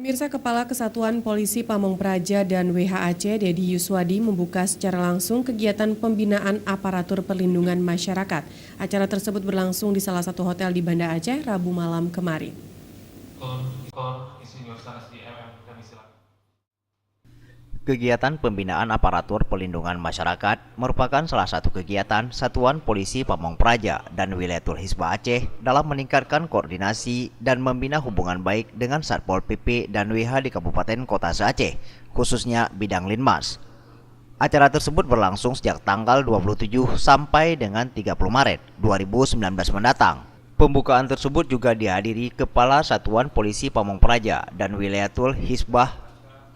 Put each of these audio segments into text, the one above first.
Pemirsa, Kepala Kesatuan Polisi Pamong Praja dan WHAC Dedi Yuswadi membuka secara langsung kegiatan pembinaan aparatur perlindungan masyarakat. Acara tersebut berlangsung di salah satu hotel di Banda Aceh Rabu malam kemarin. Kegiatan pembinaan aparatur perlindungan masyarakat merupakan salah satu kegiatan Satuan Polisi Pamong Praja dan Wilayatul Hisbah Aceh dalam meningkatkan koordinasi dan membina hubungan baik dengan Satpol PP dan WH di Kabupaten Kota Aceh, khususnya bidang Linmas. Acara tersebut berlangsung sejak tanggal 27 sampai dengan 30 Maret 2019 mendatang. Pembukaan tersebut juga dihadiri Kepala Satuan Polisi Pamong Praja dan Wilayatul Hisbah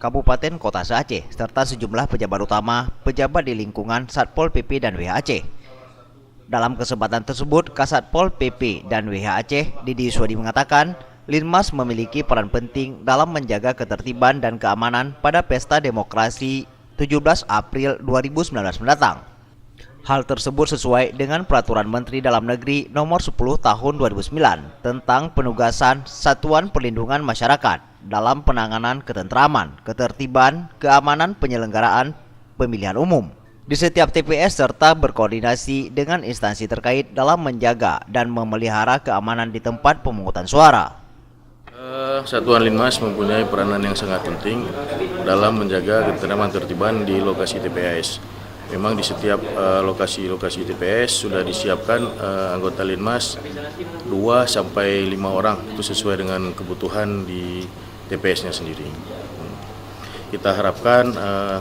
Kabupaten Kota Aceh serta sejumlah pejabat utama, pejabat di lingkungan Satpol PP dan WHAC. Dalam kesempatan tersebut, Kasatpol PP dan WHAC Dedi Yuswadi mengatakan, Linmas memiliki peran penting dalam menjaga ketertiban dan keamanan pada Pesta Demokrasi 17 April 2019 mendatang. Hal tersebut sesuai dengan Peraturan Menteri Dalam Negeri Nomor 10 Tahun 2009 tentang penugasan Satuan Perlindungan Masyarakat dalam penanganan ketentraman, ketertiban, keamanan penyelenggaraan pemilihan umum di setiap TPS serta berkoordinasi dengan instansi terkait dalam menjaga dan memelihara keamanan di tempat pemungutan suara. Satuan Linmas mempunyai peranan yang sangat penting dalam menjaga ketentraman tertiban di lokasi TPS. Memang di setiap lokasi-lokasi TPS sudah disiapkan anggota Linmas 2 sampai 5 orang, itu sesuai dengan kebutuhan di TPS-nya sendiri. Kita harapkan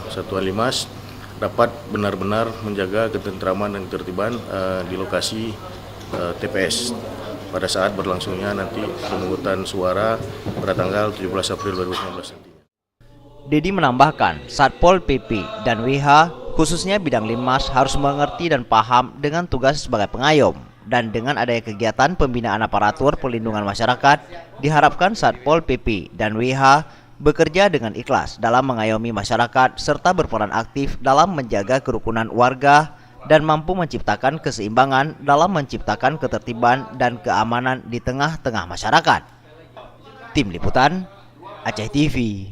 Satuan Linmas dapat benar-benar menjaga ketentraman dan ketertiban di lokasi TPS pada saat berlangsungnya nanti pemungutan suara pada tanggal 17 April 2019 nanti. Dedi menambahkan, Satpol PP dan WH khususnya bidang Linmas harus mengerti dan paham dengan tugas sebagai pengayom. Dan dengan adanya kegiatan pembinaan aparatur perlindungan masyarakat, diharapkan Satpol PP dan WH bekerja dengan ikhlas dalam mengayomi masyarakat serta berperan aktif dalam menjaga kerukunan warga dan mampu menciptakan keseimbangan dalam menciptakan ketertiban dan keamanan di tengah-tengah masyarakat. Tim Liputan, Aceh TV.